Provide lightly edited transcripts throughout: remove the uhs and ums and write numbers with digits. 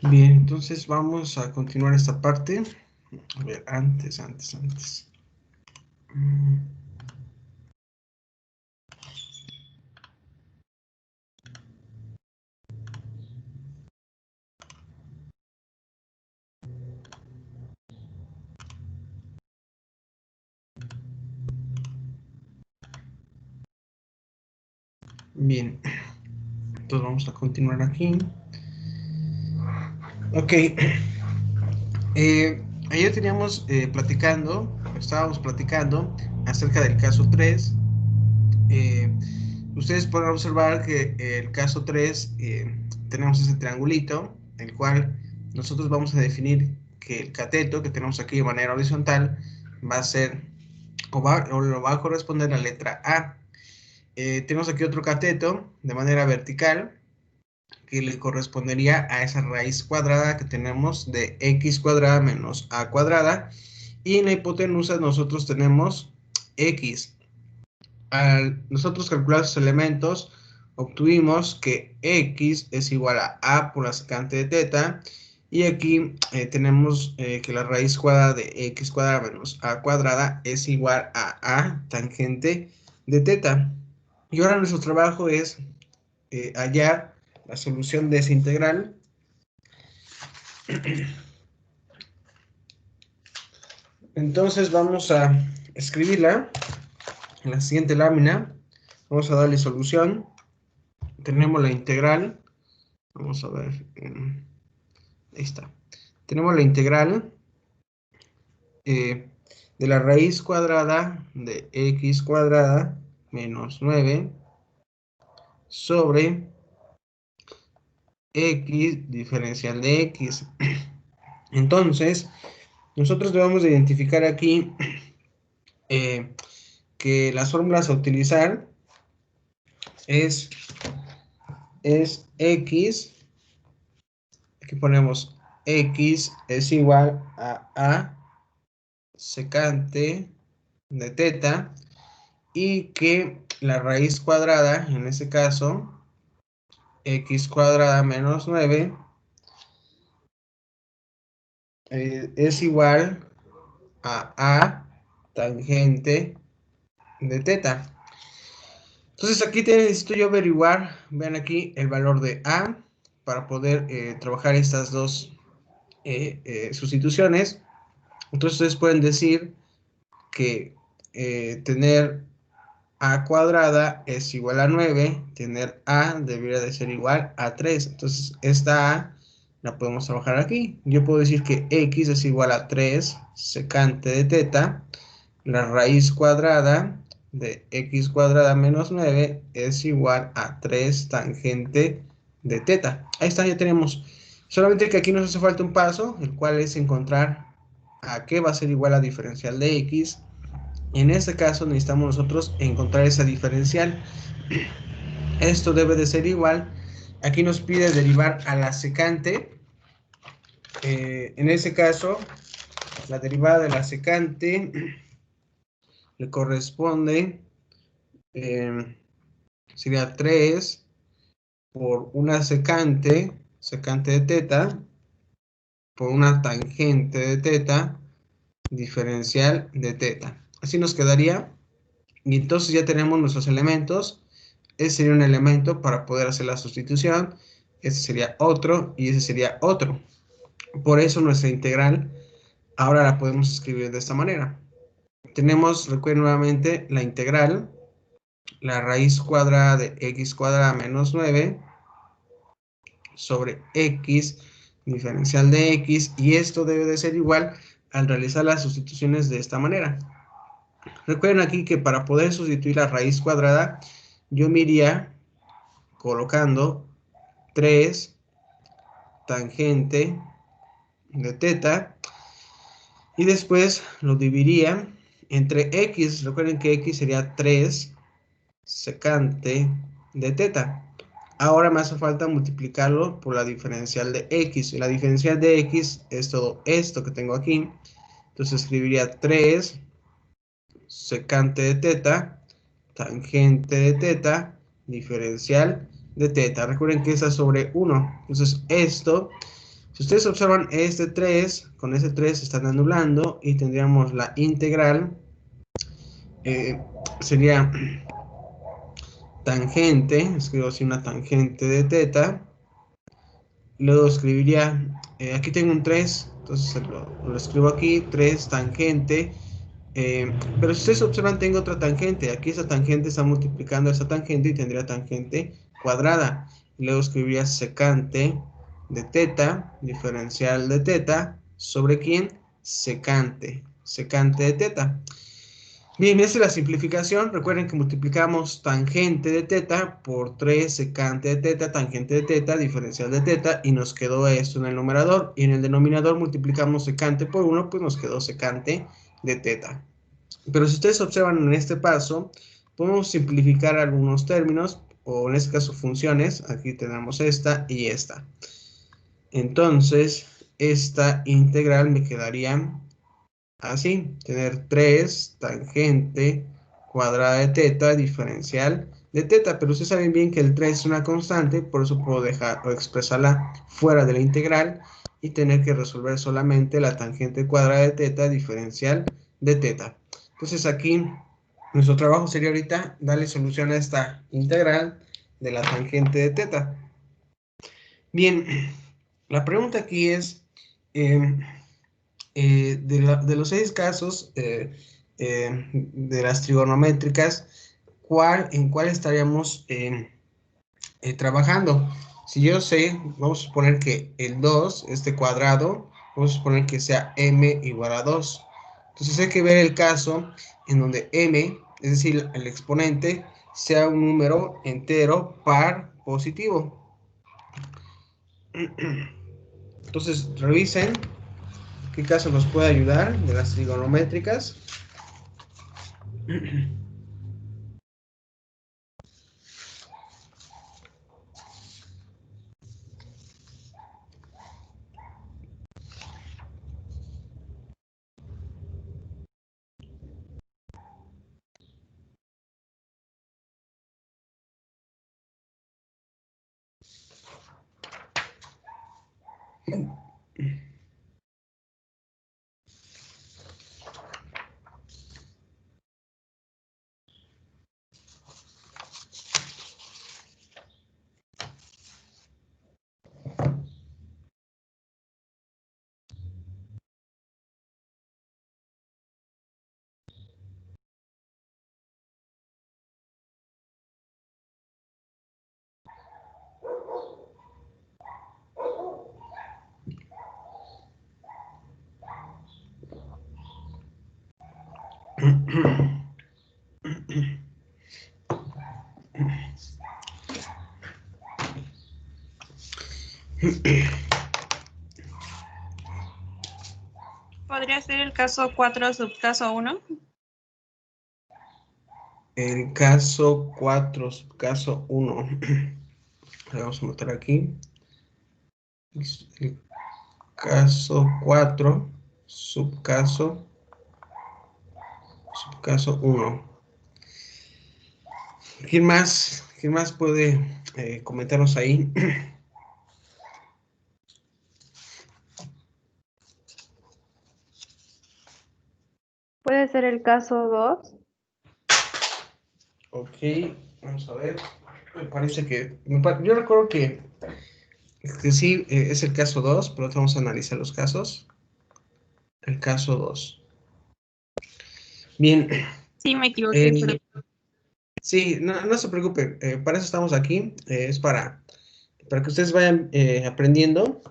Bien, entonces vamos a continuar esta parte. A ver, antes. Mm, Bien, entonces vamos a continuar aquí. Ok, ayer teníamos estábamos platicando acerca del caso 3. Eh, Ustedes podrán observar que el caso 3 tenemos ese triangulito, el cual nosotros vamos a definir que el cateto que tenemos aquí de manera horizontal va a ser o lo va a corresponder a la letra A. Tenemos aquí otro cateto de manera vertical que le correspondería a esa raíz cuadrada que tenemos de x cuadrada menos a cuadrada, y en la hipotenusa nosotros tenemos x. Al nosotros calcular sus elementos, obtuvimos que x es igual a por la secante de teta, y aquí tenemos que la raíz cuadrada de x cuadrada menos a cuadrada es igual a tangente de teta. Y ahora nuestro trabajo es hallar la solución de esa integral. Entonces vamos a escribirla en la siguiente lámina. Vamos a darle solución. Tenemos la integral. Vamos a ver. Ahí está. Tenemos la integral eh, de la raíz cuadrada de x cuadrada menos 9 sobre x diferencial de x. Entonces, nosotros debemos de identificar aquí eh, que las fórmulas a utilizar es, x. Aquí ponemos x es igual a secante de teta, y que la raíz cuadrada, en este caso, x cuadrada menos 9, es igual a tangente de teta. Entonces aquí necesito yo averiguar, vean aquí el valor de a para poder trabajar estas dos sustituciones. Entonces ustedes pueden decir que tener a cuadrada es igual a 9, tener a debería de ser igual a 3. Entonces esta a la podemos trabajar aquí. Yo puedo decir que x es igual a 3 secante de teta. La raíz cuadrada de x cuadrada menos 9 es igual a 3 tangente de teta. Ahí está, ya tenemos. Solamente que aquí nos hace falta un paso, el cual es encontrar a qué va a ser igual a diferencial de x. En este caso necesitamos nosotros encontrar esa diferencial. Esto debe de ser igual. Aquí nos pide derivar a la secante. En ese caso, la derivada de la secante le corresponde, sería 3 por una secante de teta, por una tangente de teta, diferencial de teta. Así nos quedaría. Y entonces ya tenemos nuestros elementos. Ese sería un elemento para poder hacer la sustitución. Este sería otro y ese sería otro. Por eso nuestra integral ahora la podemos escribir de esta manera. Tenemos, recuerden nuevamente, la integral, la raíz cuadrada de x cuadrada menos 9 sobre x diferencial de x, y esto debe de ser igual al realizar las sustituciones de esta manera. Recuerden aquí que para poder sustituir la raíz cuadrada, yo me iría colocando 3 tangente de teta, y después lo dividiría entre x. Recuerden que x sería 3 secante de teta. Ahora me hace falta multiplicarlo por la diferencial de x. Y la diferencial de x es todo esto que tengo aquí. Entonces escribiría 3 secante de teta, tangente de teta, diferencial de teta. Recuerden que esa es sobre 1. Entonces esto Si ustedes observan este 3, con ese 3 se están anulando y tendríamos la integral, sería tangente, escribo así una tangente de teta, luego escribiría, aquí tengo un 3, entonces lo escribo aquí, 3 tangente, pero si ustedes observan tengo otra tangente, aquí esa tangente está multiplicando esa tangente y tendría tangente cuadrada, y luego escribiría secante de teta, diferencial de teta, ¿sobre quién? Secante, secante de teta. Bien, esa es la simplificación. Recuerden que multiplicamos tangente de teta por 3 secante de teta, tangente de teta, diferencial de teta, y nos quedó esto en el numerador. Y en el denominador multiplicamos secante por 1, pues nos quedó secante de teta. Pero si ustedes observan en este paso, podemos simplificar algunos términos, o en este caso funciones. Aquí tenemos esta y esta. Entonces, esta integral me quedaría así, tener 3 tangente cuadrada de teta diferencial de teta, pero ustedes saben bien que el 3 es una constante, por eso puedo dejar o expresarla fuera de la integral y tener que resolver solamente la tangente cuadrada de teta diferencial de teta. Entonces aquí nuestro trabajo sería ahorita darle solución a esta integral de la tangente de teta. Bien, la pregunta aquí es, de los 6 casos de las trigonométricas, ¿en cuál estaríamos trabajando? Si yo sé, vamos a suponer que el 2, este cuadrado, vamos a suponer que sea m igual a 2. Entonces hay que ver el caso en donde m, es decir, el exponente, sea un número entero par positivo. Entonces revisen qué caso nos puede ayudar de las trigonométricas. ¿Podría ser el caso 4, subcaso 1? El caso 4, subcaso 1. Vamos a anotar aquí. El caso 4, subcaso 1. ¿Quién más puede comentarnos ahí? ¿Puede ser el caso 2? Ok, vamos a ver. Me parece que... Yo recuerdo que sí, es el caso 2, pero vamos a analizar los casos. El caso 2. Bien. Sí, me equivoqué. Sí, no se preocupe, para eso estamos aquí, es para que ustedes vayan aprendiendo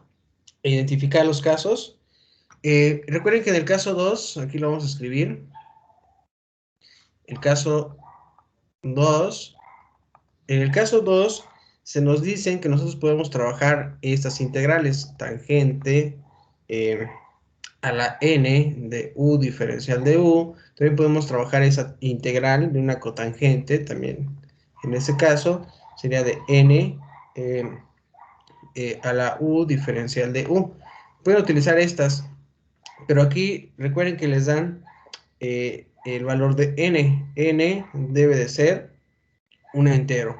a identificar los casos. Recuerden que en el caso 2, aquí lo vamos a escribir, el caso 2, en el caso 2 se nos dicen que nosotros podemos trabajar estas integrales, tangente a la n de u diferencial de u, también podemos trabajar esa integral de una cotangente, también en ese caso sería de n a la u diferencial de u. Pueden utilizar estas, pero aquí recuerden que les dan el valor de n. N debe de ser un entero.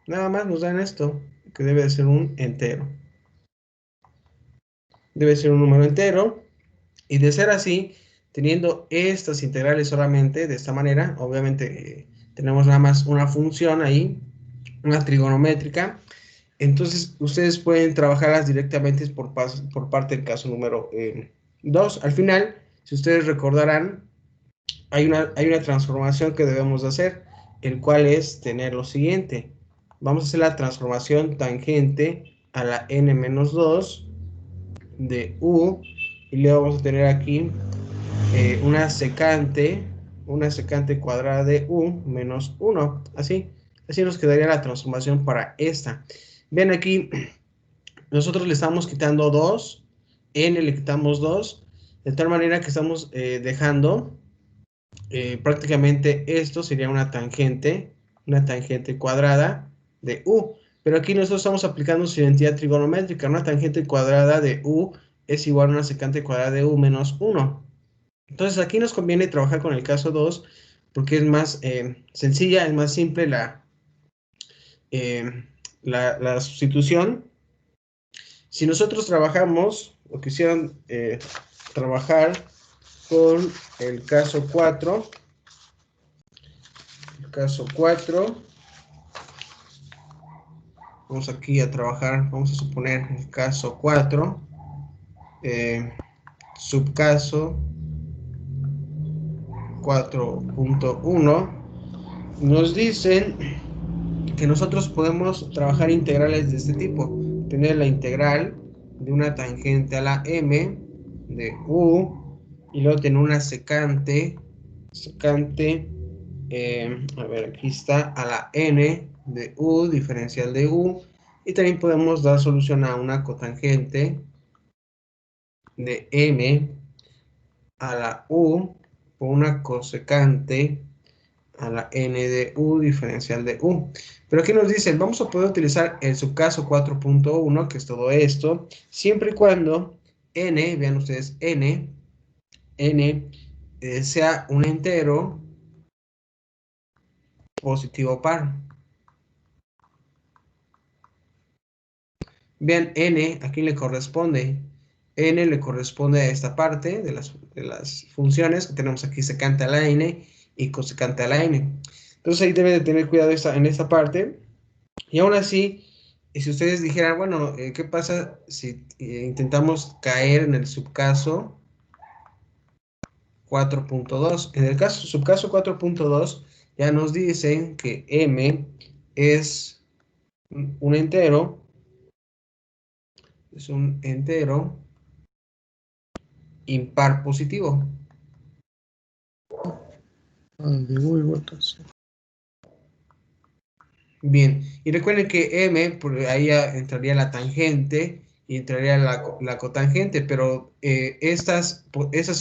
Nada más nos dan esto, que debe de ser un entero. debe ser un número entero. Y de ser así, teniendo estas integrales solamente de esta manera, obviamente tenemos nada más una función ahí, una trigonométrica. Entonces, ustedes pueden trabajarlas directamente por parte del caso número 2. Al final, si ustedes recordarán, hay una transformación que debemos de hacer, el cual es tener lo siguiente. Vamos a hacer la transformación tangente a la n-2 de u, y luego vamos a tener aquí una secante cuadrada de u menos 1. Así nos quedaría la transformación para esta. Ven aquí, nosotros le estamos quitando 2, n le quitamos 2, de tal manera que estamos dejando prácticamente esto sería una tangente cuadrada de u. Pero aquí nosotros estamos aplicando su identidad trigonométrica. Una tangente cuadrada de u es igual a una secante cuadrada de u menos 1. Entonces aquí nos conviene trabajar con el caso 2 porque es más sencilla, es más simple la sustitución. Si nosotros trabajamos o quisieran trabajar con el caso 4, vamos aquí a trabajar, vamos a suponer el caso 4, subcaso 4.1, nos dicen que nosotros podemos trabajar integrales de este tipo, tener la integral de una tangente a la m de u, y luego tener una secante, a ver, aquí está, a la n de u, diferencial de u, y también podemos dar solución a una cotangente de m a la u por una cosecante a la n de u, diferencial de u. Pero aquí nos dicen, vamos a poder utilizar el subcaso 4.1, que es todo esto, siempre y cuando n, vean ustedes, n sea un entero positivo par. Vean, n, ¿a quién le corresponde? N le corresponde a esta parte de las funciones que tenemos aquí, secante a la n y cosecante a la n. Entonces ahí deben de tener cuidado en esta parte. Y aún así, si ustedes dijeran, bueno, ¿qué pasa si intentamos caer en el subcaso 4.2? En el subcaso 4.2 ya nos dicen que m es un entero, impar positivo. Bien, y recuerden que m, por ahí ya entraría la tangente y entraría la cotangente, pero esas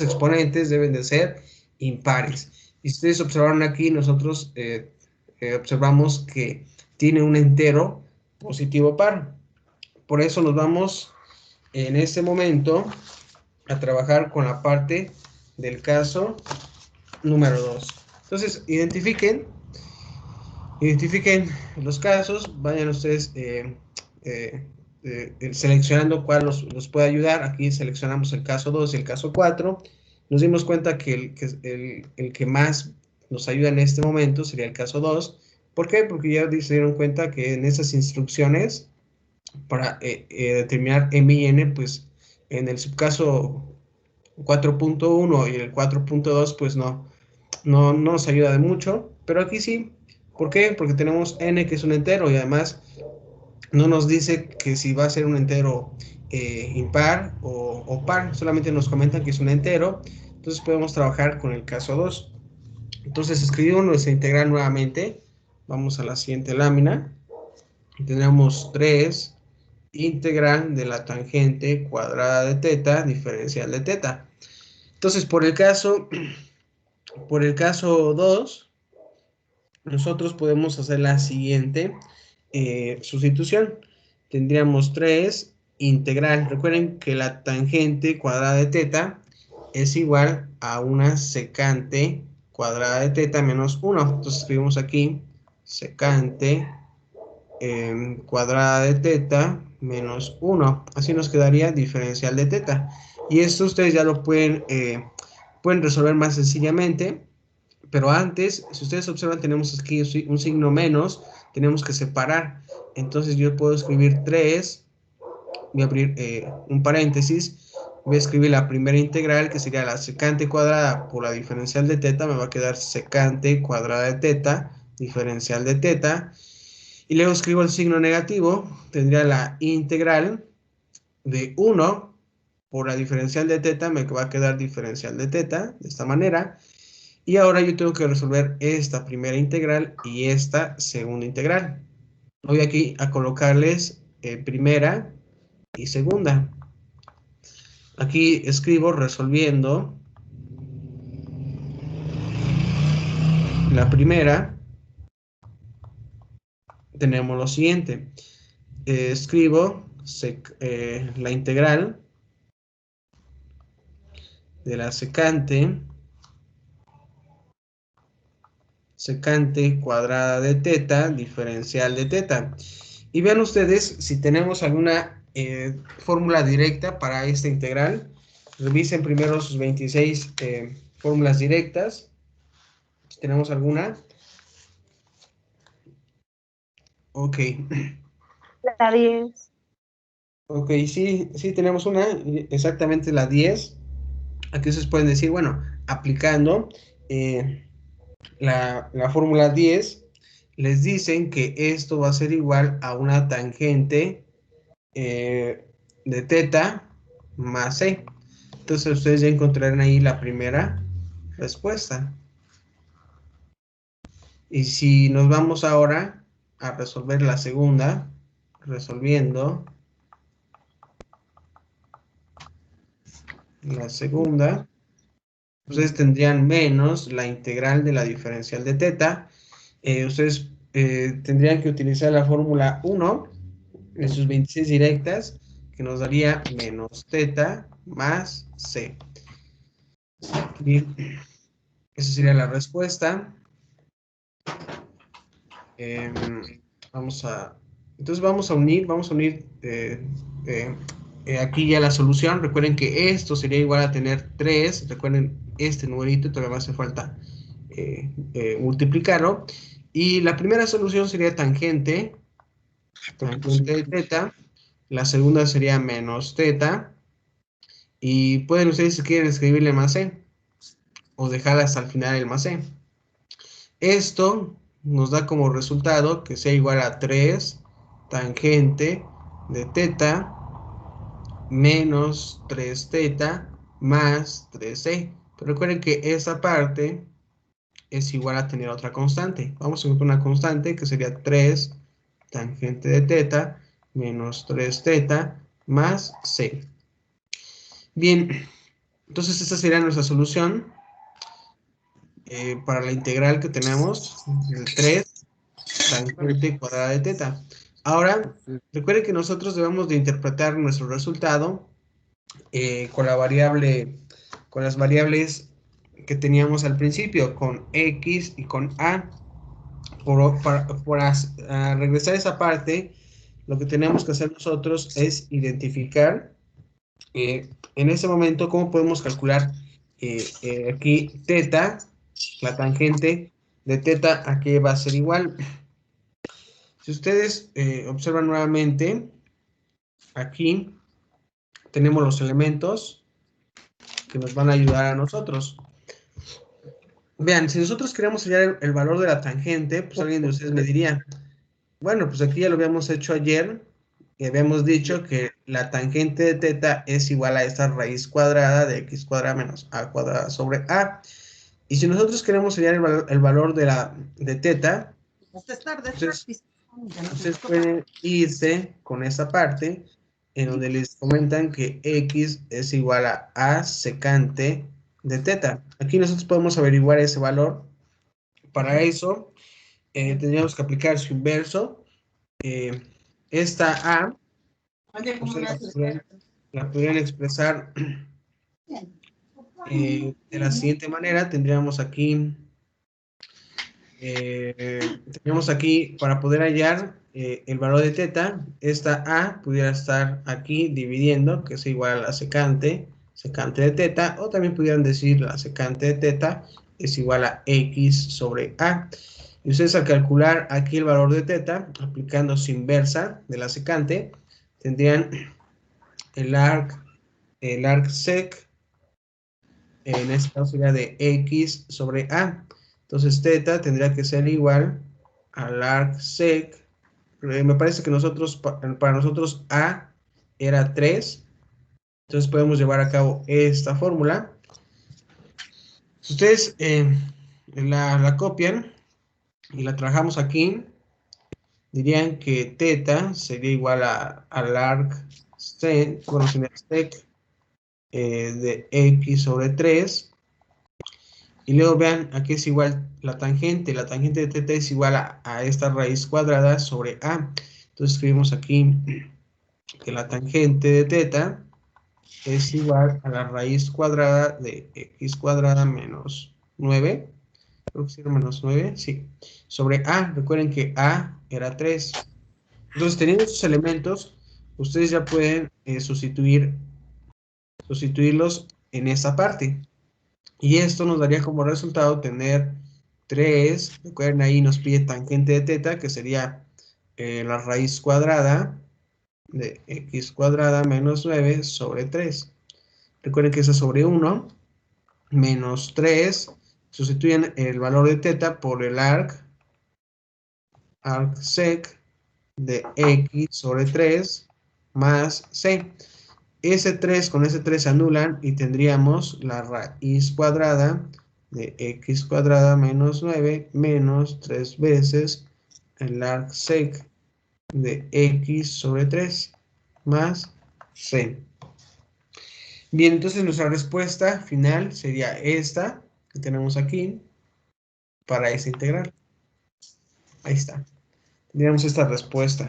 exponentes deben de ser impares. Y si ustedes observaron aquí, nosotros observamos que tiene un entero positivo par. Por eso nos vamos en este momento a trabajar con la parte del caso número 2. Entonces, identifiquen los casos, vayan ustedes seleccionando cuál los puede ayudar. Aquí seleccionamos el caso 2 y el caso 4. Nos dimos cuenta que el que más nos ayuda en este momento sería el caso 2. ¿Por qué? Porque ya se dieron cuenta que en esas instrucciones para determinar m y n, pues en el subcaso 4.1 y el 4.2 pues no nos ayuda de mucho, pero aquí sí. ¿Por qué? Porque tenemos n que es un entero y además no nos dice que si va a ser un entero impar o par, solamente nos comentan que es un entero. Entonces podemos trabajar con el caso 2. Entonces escribimos nuestra integral nuevamente. Vamos a la siguiente lámina. Tenemos 3 integral de la tangente cuadrada de teta, diferencial de teta. Entonces por el caso 2, nosotros podemos hacer la siguiente sustitución. Tendríamos 3 integral. Recuerden que la tangente cuadrada de teta es igual a una secante cuadrada de teta menos 1. Entonces escribimos aquí secante cuadrada de teta menos 1. Así nos quedaría diferencial de teta. Y esto ustedes ya lo pueden resolver más sencillamente. Pero antes, si ustedes observan, tenemos aquí un signo menos. Tenemos que separar. Entonces yo puedo escribir 3. Voy a abrir un paréntesis. Voy a escribir la primera integral, que sería la secante cuadrada por la diferencial de teta. Me va a quedar secante cuadrada de teta, diferencial de teta. Y luego escribo el signo negativo. Tendría la integral de 1 por la diferencial de teta. Me va a quedar diferencial de teta, de esta manera. Y ahora yo tengo que resolver esta primera integral y esta segunda integral. Voy aquí a colocarles primera y segunda. Aquí escribo resolviendo la primera. Tenemos lo siguiente. Escribo la integral de la secante cuadrada de teta, diferencial de teta. Y vean ustedes si tenemos alguna fórmula directa para esta integral. Revisen primero sus 26 fórmulas directas. Si tenemos alguna. Ok. La 10. Ok, sí, tenemos una, exactamente la 10. Aquí ustedes pueden decir, bueno, aplicando la fórmula 10, les dicen que esto va a ser igual a una tangente de teta más c. Entonces ustedes ya encontrarán ahí la primera respuesta. Y si nos vamos ahora a resolver la segunda, resolviendo la segunda, ustedes tendrían menos la integral de la diferencial de teta. Ustedes tendrían que utilizar la fórmula 1 en sus 26 directas, que nos daría menos teta más c. Bien, esa sería la respuesta. Entonces vamos a unir aquí ya la solución. Recuerden que esto sería igual a tener 3. Recuerden este numerito, todavía me hace falta multiplicarlo. Y la primera solución sería tangente de teta. La segunda sería menos teta. Y pueden ustedes, si quieren, escribirle más c o dejar hasta el final el más c. Esto nos da como resultado que sea igual a 3 tangente de teta menos 3 teta más 3c. Pero recuerden que esta parte es igual a tener otra constante. Vamos a encontrar una constante que sería 3 tangente de teta menos 3 teta más c. Bien, entonces esta sería nuestra solución para la integral que tenemos, el 3 tangente cuadrada de teta. Ahora, recuerden que nosotros debemos de interpretar nuestro resultado con las variables que teníamos al principio, con x y con a. Para regresar a esa parte, lo que tenemos que hacer nosotros es identificar en ese momento cómo podemos calcular aquí teta, la tangente de teta, aquí va a ser igual. Si ustedes observan nuevamente, aquí tenemos los elementos que nos van a ayudar a nosotros. Vean, si nosotros queremos hallar el valor de la tangente, pues alguien de ustedes me diría, bueno, pues aquí ya lo habíamos hecho ayer y habíamos dicho que la tangente de teta es igual a esta raíz cuadrada de x cuadrada menos a cuadrada sobre a. Y si nosotros queremos hallar el valor de teta, ustedes pueden irse con esa parte en donde les comentan que x es igual a secante de teta. Aquí nosotros podemos averiguar ese valor. Para eso tendríamos que aplicar su inverso. Esta a la podrían expresar de la siguiente manera. Tendríamos aquí tenemos aquí para poder hallar el valor de teta, esta A pudiera estar aquí dividiendo, que es igual a la secante de teta, o también pudieran decir la secante de teta es igual a X sobre A. Y ustedes al calcular aquí el valor de teta, aplicando su inversa de la secante, tendrían el arc sec, en este caso sería de X sobre A. Entonces teta tendría que ser igual al arc sec. Me parece que para nosotros A era 3. Entonces podemos llevar a cabo esta fórmula. Si ustedes la copian y la trabajamos aquí, dirían que teta sería igual al arc sec, bueno, sería sec de X sobre 3. Y luego vean, aquí es igual la tangente de teta es igual a esta raíz cuadrada sobre A. Entonces escribimos aquí que la tangente de teta es igual a la raíz cuadrada de X cuadrada menos 9. Creo que sí era menos 9, sí. Sobre A, recuerden que A era 3. Entonces teniendo estos elementos, ustedes ya pueden sustituirlos en esta parte. Y esto nos daría como resultado tener 3, recuerden ahí nos pide tangente de teta, que sería la raíz cuadrada de X cuadrada menos 9 sobre 3. Recuerden que es sobre 1 menos 3. Sustituyen el valor de teta por el arc sec de X sobre 3 más C. Ese 3 con ese 3 se anulan y tendríamos la raíz cuadrada de X cuadrada menos 9 menos 3 veces el arc sec de X sobre 3 más C. Bien, entonces nuestra respuesta final sería esta que tenemos aquí para esa integral. Ahí está. Tendríamos esta respuesta.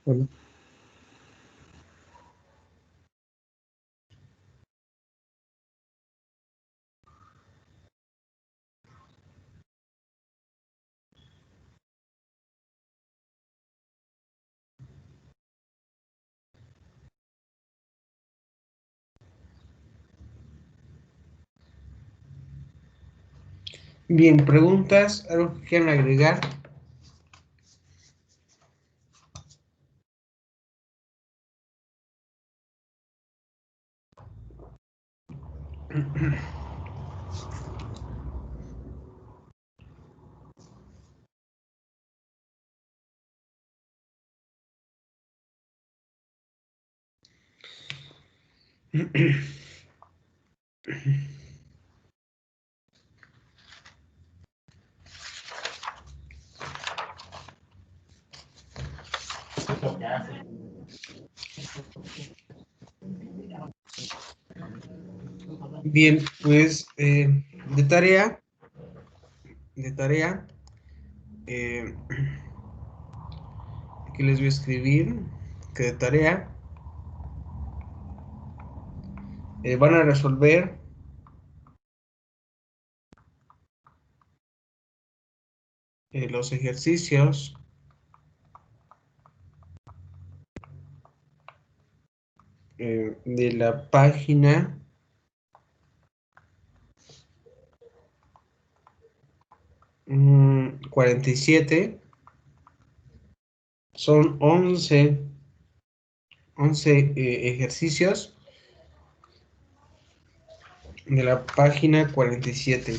Bueno. Bien, preguntas, algo que quieran agregar. Bien, pues de tarea de tarea, aquí les voy a escribir que de tarea van a resolver los ejercicios de la página 47. Son 11 ejercicios de la página 47.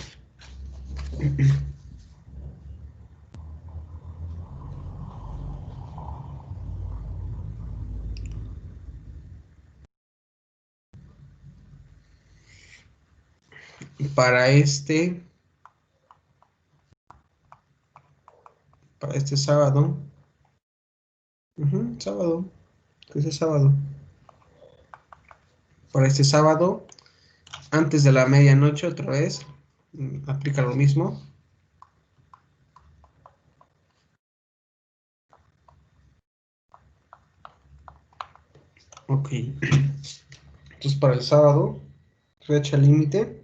Para este sábado, sábado, que es sábado, para este sábado, antes de la medianoche, otra vez, aplica lo mismo. Ok, entonces para el sábado, fecha límite.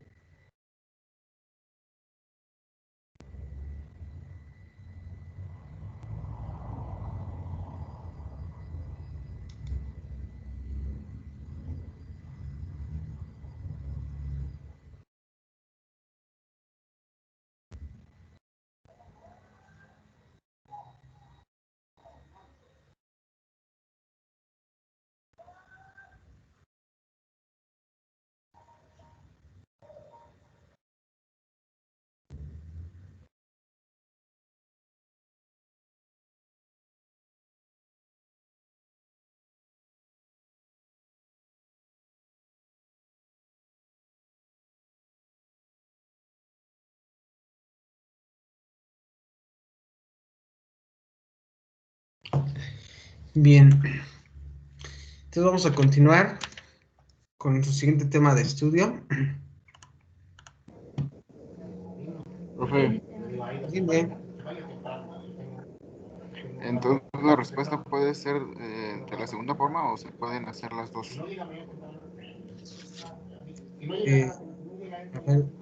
Bien, entonces vamos a continuar con nuestro siguiente tema de estudio. Profe, Dime. entonces la respuesta puede ser de la segunda forma o se pueden hacer las dos. A ver,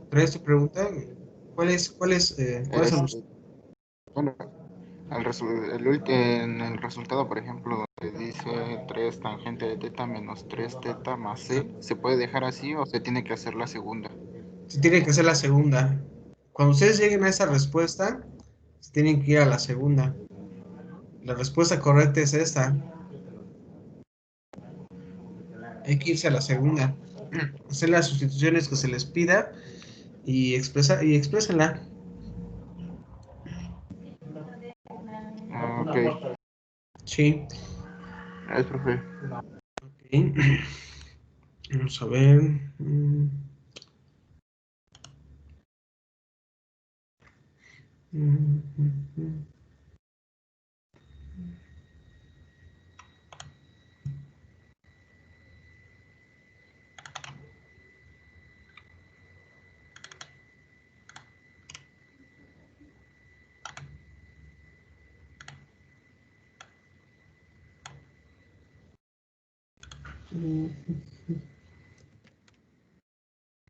otra vez tu pregunta. ¿Cuáles son los? Este, bueno, en el resultado, por ejemplo, donde dice 3 tangente de teta menos 3 teta más c, ¿se puede dejar así o se tiene que hacer la segunda? Se tiene que hacer la segunda. Cuando ustedes lleguen a esa respuesta, se tienen que ir a la segunda. La respuesta correcta es esta. Hay que irse a la segunda. Hacer las sustituciones que se les pida y exprésenla. Ok, Sí. gracias, profe. Ok. Vamos a ver.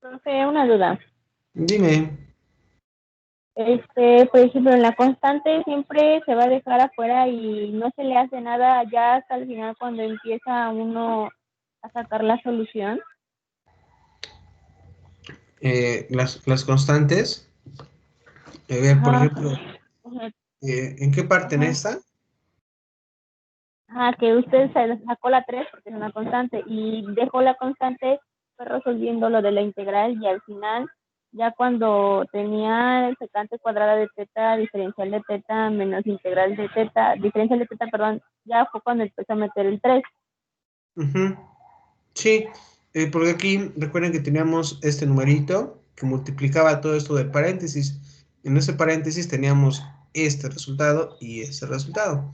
Profe, una duda. Dime. Por ejemplo, en la constante siempre se va a dejar afuera y no se le hace nada ya hasta el final cuando empieza uno a sacar la solución. Las constantes. A ver, por Ajá. ejemplo, Ajá. ¿en qué parte en Ajá. esta? Ajá, que usted se sacó la 3 porque es una constante y dejó la constante, fue resolviendo lo de la integral y al final, ya cuando tenía el secante cuadrada de teta, diferencial de teta menos integral de teta, diferencial de teta, perdón, ya fue cuando empezó a meter el 3. Ujú. Sí, porque aquí recuerden que teníamos este numerito que multiplicaba todo esto del paréntesis. En ese paréntesis teníamos este resultado y este resultado.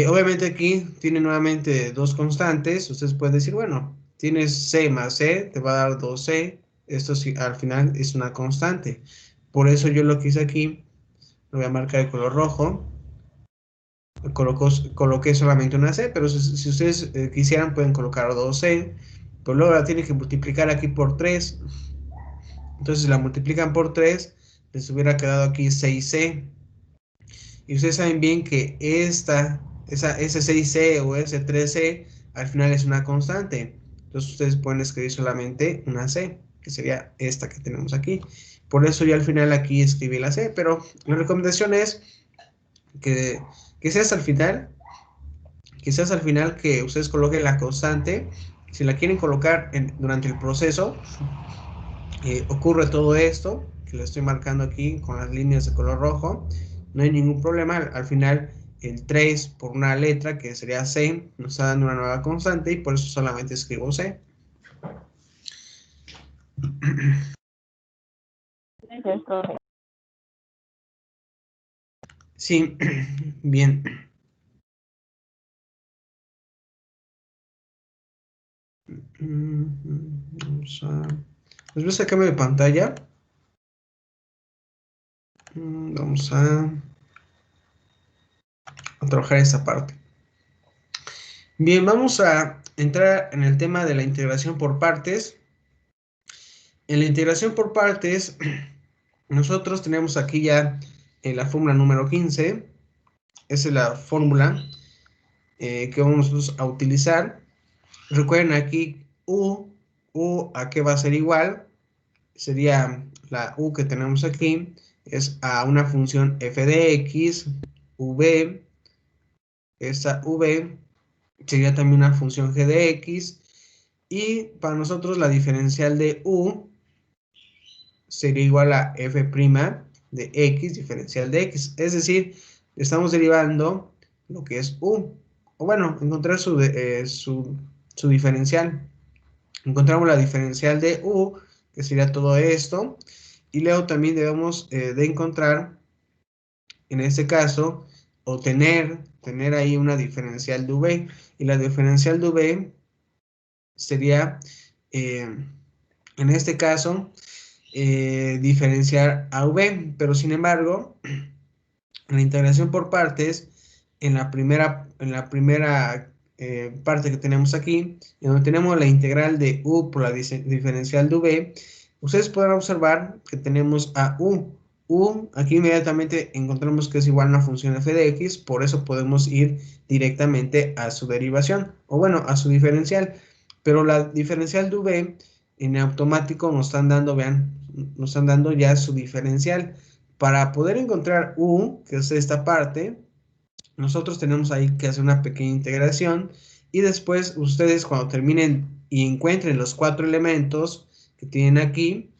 Obviamente aquí tiene nuevamente dos constantes. Ustedes pueden decir, bueno, tienes C más C, te va a dar 2C. Esto sí, al final es una constante. Por eso yo lo que hice aquí, lo voy a marcar de color rojo. Coloqué solamente una C, pero si ustedes quisieran pueden colocar 2C, pero luego la tienen que multiplicar aquí por 3. Entonces si la multiplican por 3, les hubiera quedado aquí 6C. Y ustedes saben bien que ese 6C o ese 3C al final es una constante. Entonces ustedes pueden escribir solamente una C, que sería esta que tenemos aquí. Por eso yo al final aquí escribí la C, pero la recomendación es que sea hasta el final, quizás al final que ustedes coloquen la constante. Si la quieren colocar durante el proceso, ocurre todo esto, que lo estoy marcando aquí con las líneas de color rojo, no hay ningún problema. Al final el 3 por una letra, que sería C, nos está dando una nueva constante y por eso solamente escribo C. Sí, bien. Vamos a... Les voy a sacarme de pantalla. Vamos a trabajar esta parte. Bien, vamos a entrar en el tema de la integración por partes. En la integración por partes, nosotros tenemos aquí ya la fórmula número 15. Esa es la fórmula que vamos nosotros a utilizar. Recuerden aquí U a qué va a ser igual. Sería la U que tenemos aquí, es a una función f de x, v. Esta v sería también una función g de x. Y para nosotros la diferencial de U sería igual a f' de x diferencial de x. Es decir, estamos derivando lo que es U. O bueno, encontrar su diferencial. Encontramos la diferencial de U, que sería todo esto. Y luego también debemos de encontrar, en este caso, o tener ahí una diferencial de V. Y la diferencial de V sería, en este caso, diferenciar a V. Pero sin embargo, en la integración por partes, en la primera parte que tenemos aquí, en donde tenemos la integral de U por la diferencial de V, ustedes podrán observar que tenemos a U. Aquí inmediatamente encontramos que es igual a una función f de x, por eso podemos ir directamente a su derivación, o bueno, a su diferencial. Pero la diferencial de V, en automático nos están dando, vean, nos están dando ya su diferencial. Para poder encontrar U, que es esta parte, nosotros tenemos ahí que hacer una pequeña integración y después ustedes cuando terminen y encuentren los 4 elementos que tienen aquí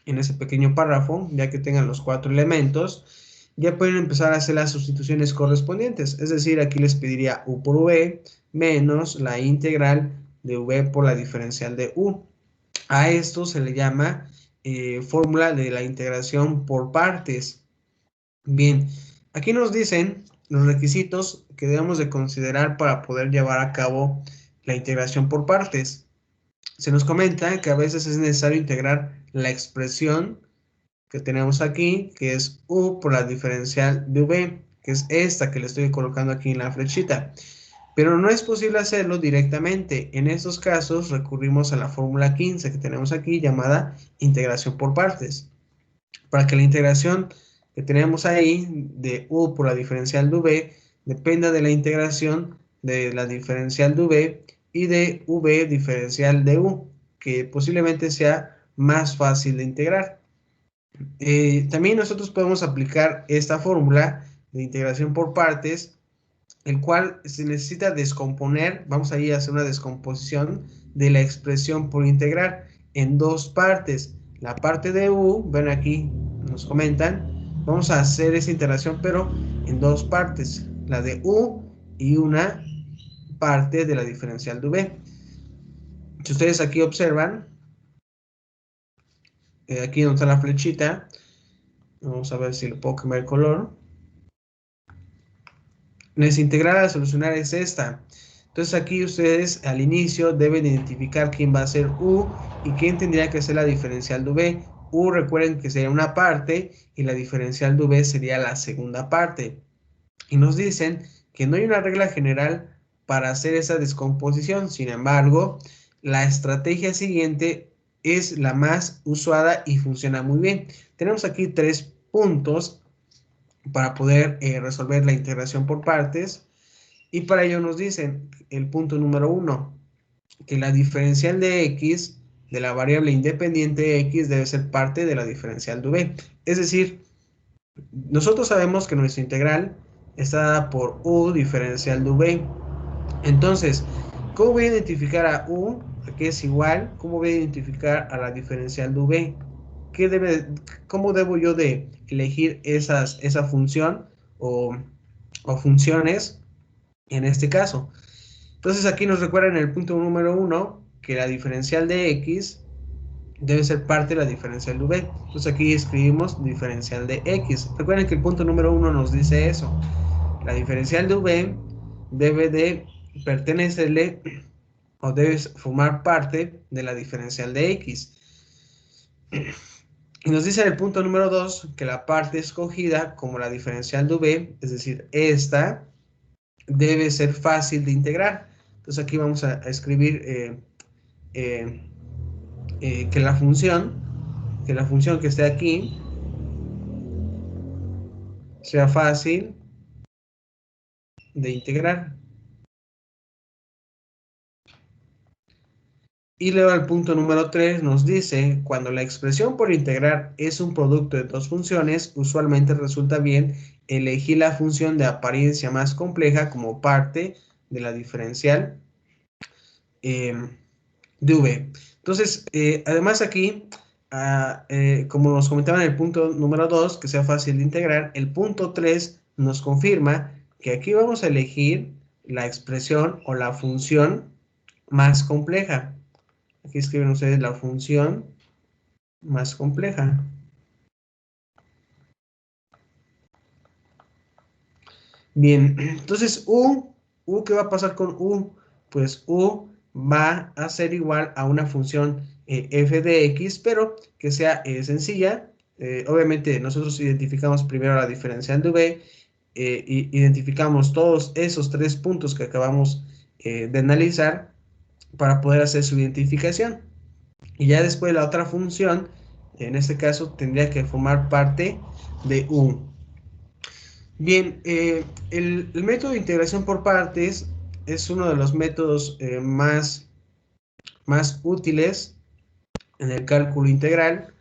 en ese pequeño párrafo, ya que tengan los 4 elementos, ya pueden empezar a hacer las sustituciones correspondientes. Es decir, aquí les pediría U por V menos la integral de V por la diferencial de U. A esto se le llama fórmula de la integración por partes. Bien, aquí nos dicen los requisitos que debemos de considerar para poder llevar a cabo la integración por partes. Se nos comenta que a veces es necesario integrar la expresión que tenemos aquí, que es U por la diferencial de V, que es esta que le estoy colocando aquí en la flechita. Pero no es posible hacerlo directamente. En estos casos recurrimos a la fórmula 15 que tenemos aquí, llamada integración por partes. Para que la integración que tenemos ahí de U por la diferencial de V dependa de la integración de la diferencial de V y de V diferencial de U, que posiblemente sea más fácil de integrar. También nosotros podemos aplicar esta fórmula de integración por partes, el cual se necesita descomponer. Vamos a ir a hacer una descomposición de la expresión por integrar en dos partes. La parte de U, ven aquí, nos comentan, vamos a hacer esa integración pero en dos partes, la de U y una parte de la diferencial de V. Si ustedes aquí observan, aquí donde está la flechita, vamos a ver si le puedo cambiar el color. Nuestra integral a solucionar es esta. Entonces aquí ustedes al inicio deben identificar quién va a ser U y quién tendría que ser la diferencial de V. U recuerden que sería una parte y la diferencial de V sería la segunda parte. Y nos dicen que no hay una regla general para hacer esa descomposición. Sin embargo, la estrategia siguiente es la más usada y funciona muy bien. Tenemos aquí 3 puntos para poder resolver la integración por partes. Y para ello nos dicen el punto número 1, que la diferencial de x de la variable independiente x debe ser parte de la diferencial de v. Es decir, nosotros sabemos que nuestra integral está dada por u diferencial de v. Entonces, ¿cómo voy a identificar a u, que es igual? ¿Cómo voy a identificar a la diferencial de v? ¿Cómo debo yo de elegir esa función o funciones en este caso? Entonces aquí nos recuerdan en el punto número 1 que la diferencial de x debe ser parte de la diferencial de v. Entonces aquí escribimos diferencial de x. Recuerden que el punto número 1 nos dice eso. La diferencial de v debe de pertenecerle o debe formar parte de la diferencial de x. Y nos dice en el punto número 2 que la parte escogida como la diferencial de v, es decir, esta, debe ser fácil de integrar. Entonces aquí vamos a escribir que la función que esté aquí sea fácil de integrar. Y luego el punto número 3 nos dice, cuando la expresión por integrar es un producto de dos funciones, usualmente resulta bien elegir la función de apariencia más compleja como parte de la diferencial de v. Entonces, además aquí, como nos comentaba en el punto número 2, que sea fácil de integrar, el punto 3 nos confirma que aquí vamos a elegir la expresión o la función más compleja. Aquí escriben ustedes la función más compleja. Bien, entonces ¿qué va a pasar con U? Pues U va a ser igual a una función f de x, pero que sea sencilla. Obviamente nosotros identificamos primero la diferencial de v, identificamos todos esos 3 puntos que acabamos de analizar para poder hacer su identificación. Y ya después la otra función, en este caso, tendría que formar parte de U. Bien, el método de integración por partes es uno de los métodos más útiles en el cálculo integral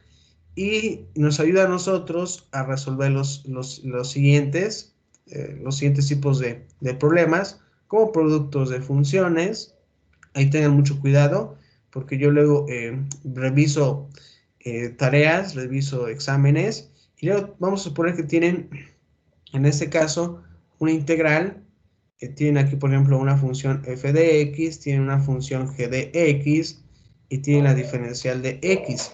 y nos ayuda a nosotros a resolver los siguientes tipos de problemas, como productos de funciones. Ahí tengan mucho cuidado, porque yo luego reviso tareas, reviso exámenes, y luego vamos a suponer que tienen, en este caso, una integral. Tienen aquí, por ejemplo, una función f de x, tienen una función g de x, y tienen la diferencial de x.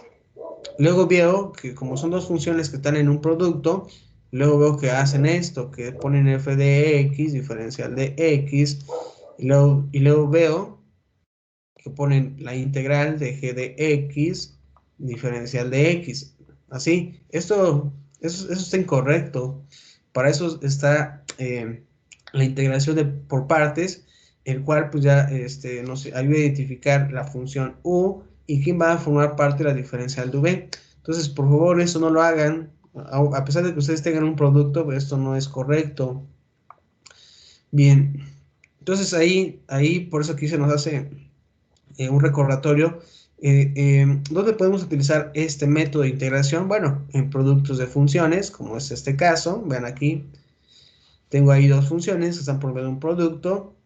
Luego veo que como son dos funciones que están en un producto, luego veo que hacen esto, que ponen f de x, diferencial de x, y luego veo que ponen la integral de g de x, diferencial de x. Así, eso está incorrecto. Para eso está la integración por partes, el cual pues ya nos ayuda a identificar la función u y quién va a formar parte de la diferencial de v. Entonces, por favor, eso no lo hagan. A pesar de que ustedes tengan un producto, esto no es correcto. Bien, entonces ahí por eso aquí se nos hace un recordatorio. ¿Dónde podemos utilizar este método de integración? Bueno, en productos de funciones, como es este caso. Vean aquí, tengo ahí dos funciones que están por medio de un producto.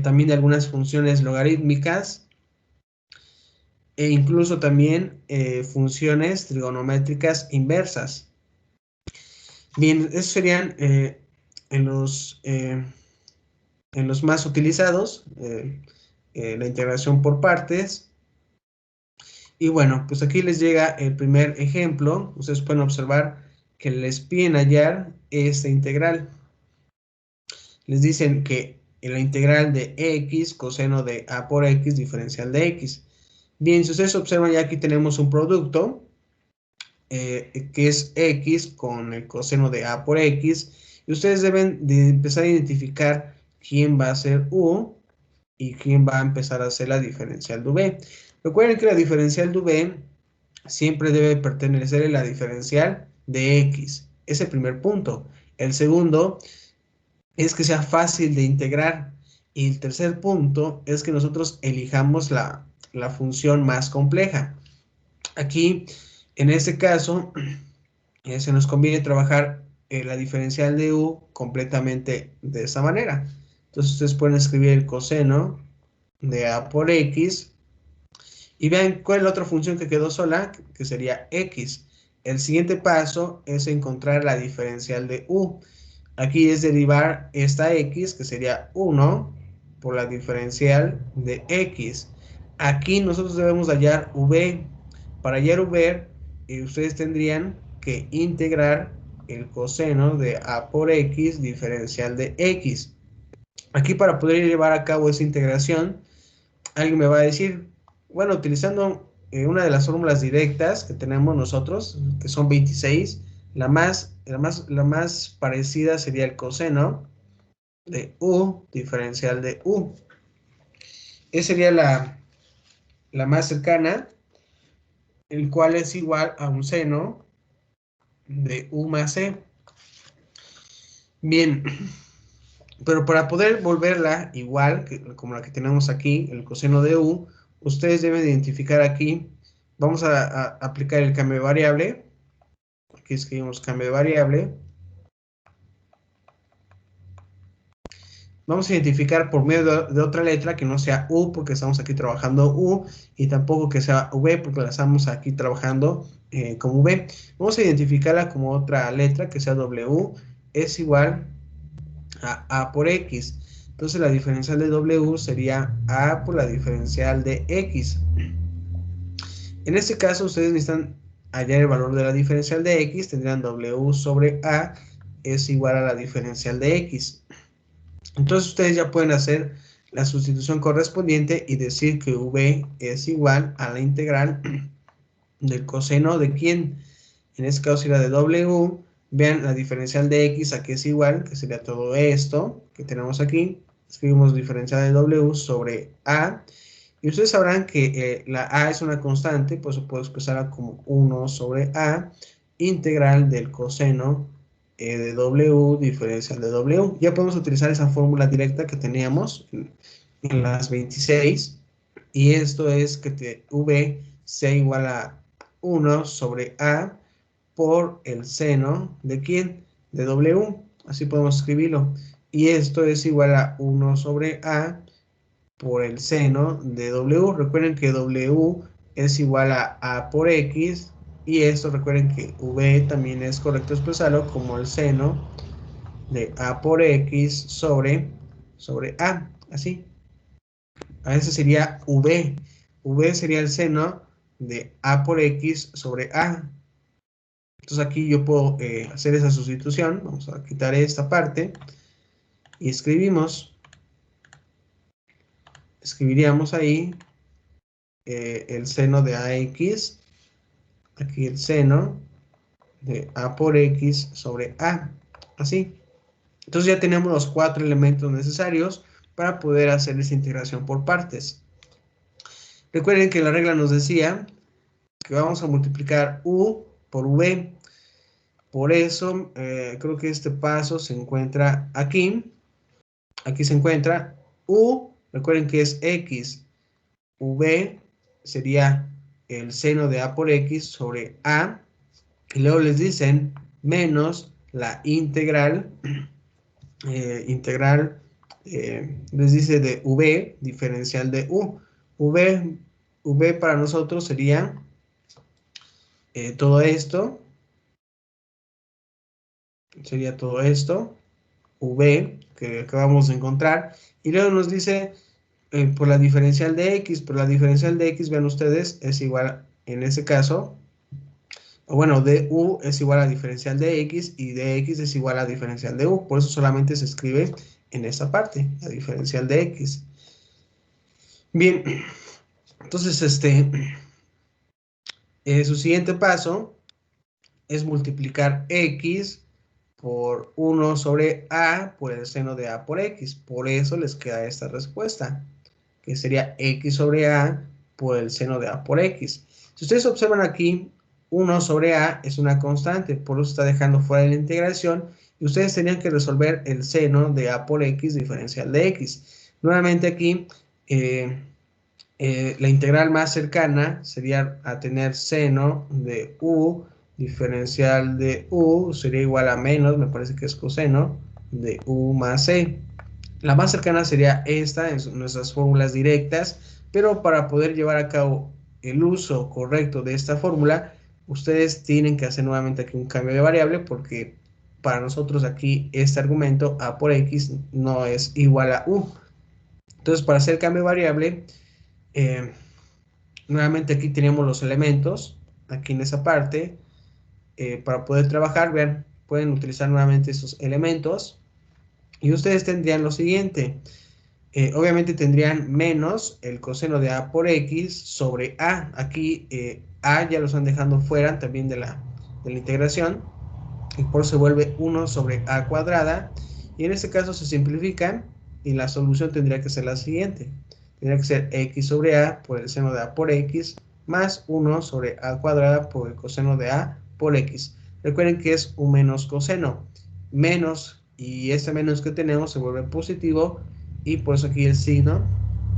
También de algunas funciones logarítmicas. E incluso también funciones trigonométricas inversas. Bien, esos serían en los más utilizados. La integración por partes. Y bueno, pues aquí les llega el primer ejemplo. Ustedes pueden observar que les piden hallar esta integral. Les dicen que la integral de x coseno de a por x diferencial de x. Bien, si ustedes observan, ya aquí tenemos un producto. que es x con el coseno de a por x, y ustedes deben de empezar a identificar quién va a ser u y quién va a empezar a hacer la diferencial de v. Recuerden que la diferencial de v siempre debe pertenecer a la diferencial de x. Ese primer punto. El segundo es que sea fácil de integrar. Y el tercer punto es que nosotros elijamos la función más compleja. Aquí, en este caso, se nos conviene trabajar la diferencial de u completamente de esta manera. Entonces ustedes pueden escribir el coseno de a por x y vean cuál es la otra función que quedó sola, que sería x. El siguiente paso es encontrar la diferencial de u. Aquí es derivar esta x, que sería 1, por la diferencial de x. Aquí nosotros debemos hallar v. Para hallar v, ustedes tendrían que integrar el coseno de a por x diferencial de x. Aquí, para poder llevar a cabo esa integración, alguien me va a decir, bueno, utilizando una de las fórmulas directas que tenemos nosotros, que son 26, la más parecida sería el coseno de u diferencial de u. Esa sería la más cercana, el cual es igual a un seno de u más c. Bien, pero para poder volverla igual como la que tenemos aquí, el coseno de u, ustedes deben identificar aquí, vamos a aplicar el cambio de variable. Aquí escribimos cambio de variable. Vamos a identificar por medio de otra letra que no sea u, porque estamos aquí trabajando u, y tampoco que sea v, porque la estamos aquí trabajando como v. Vamos a identificarla como otra letra que sea w, es igual a por x. Entonces la diferencial de w sería a por la diferencial de x. En este caso ustedes necesitan hallar el valor de la diferencial de x, tendrían w sobre a es igual a la diferencial de x. Entonces ustedes ya pueden hacer la sustitución correspondiente y decir que v es igual a la integral del coseno de quién. En este caso sería de w. Vean la diferencial de x a que es igual, que sería todo esto que tenemos aquí. Escribimos diferencial de w sobre a. Y ustedes sabrán que la a es una constante, pues se puede expresar como 1 sobre a, integral del coseno de w diferencial de w. Ya podemos utilizar esa fórmula directa que teníamos en las 26. Y esto es que v sea igual a 1 sobre a por el seno de quién, de w, así podemos escribirlo, y esto es igual a 1 sobre a por el seno de w. Recuerden que w es igual a por x, y esto recuerden que v también es correcto expresarlo como el seno de a por x sobre a, así. A ese sería v. V sería el seno de a por x sobre a. Entonces aquí yo puedo hacer esa sustitución. Vamos a quitar esta parte y escribiríamos ahí el seno de ax, aquí el seno de a por x sobre a, así. Entonces ya tenemos los 4 elementos necesarios para poder hacer esa integración por partes. Recuerden que la regla nos decía que vamos a multiplicar u por v. Por eso, creo que este paso se encuentra aquí. Aquí se encuentra u, recuerden que es x. V sería el seno de a por x sobre a. Y luego les dicen menos la integral. Les dice de v, diferencial de u. V para nosotros sería todo esto. Sería todo esto, v, que acabamos de encontrar, y luego nos dice por la diferencial de x, pero la diferencial de x, vean ustedes, es igual, en ese caso, o bueno, de u es igual a diferencial de x, y de x es igual a diferencial de u, por eso solamente se escribe en esta parte, la diferencial de x. Bien, entonces, su siguiente paso es multiplicar x por 1 sobre a por el seno de a por x. Por eso les queda esta respuesta, que sería x sobre a por el seno de a por x. Si ustedes observan aquí, 1 sobre a es una constante, por eso está dejando fuera de la integración, y ustedes tenían que resolver el seno de a por x diferencial de x. Nuevamente aquí, la integral más cercana sería a tener seno de u diferencial de u, sería igual a menos, me parece que es coseno, de u más c. La más cercana sería esta en nuestras fórmulas directas, pero para poder llevar a cabo el uso correcto de esta fórmula, ustedes tienen que hacer nuevamente aquí un cambio de variable, porque para nosotros aquí este argumento a por x no es igual a u. Entonces, para hacer cambio de variable, nuevamente aquí tenemos los elementos, aquí en esa parte, para poder trabajar, vean, pueden utilizar nuevamente esos elementos, y ustedes tendrían lo siguiente, obviamente tendrían menos el coseno de a por x sobre a, aquí a ya lo están dejando fuera también de la integración, y por eso se vuelve 1 sobre a cuadrada, y en este caso se simplifican, y la solución tendría que ser la siguiente, tendría que ser x sobre a por el seno de a por x, más 1 sobre a cuadrada por el coseno de a por x. Recuerden que es un menos coseno, menos, y este menos que tenemos se vuelve positivo, y por eso aquí el signo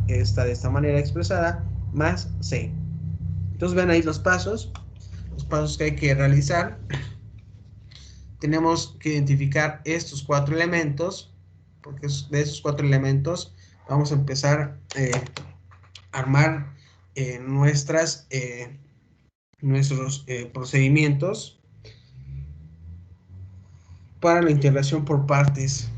está de esta manera expresada, más c. Entonces vean ahí los pasos que hay que realizar. Tenemos que identificar estos 4 elementos, porque de esos 4 elementos vamos a empezar a armar nuestros procedimientos para la integración por partes.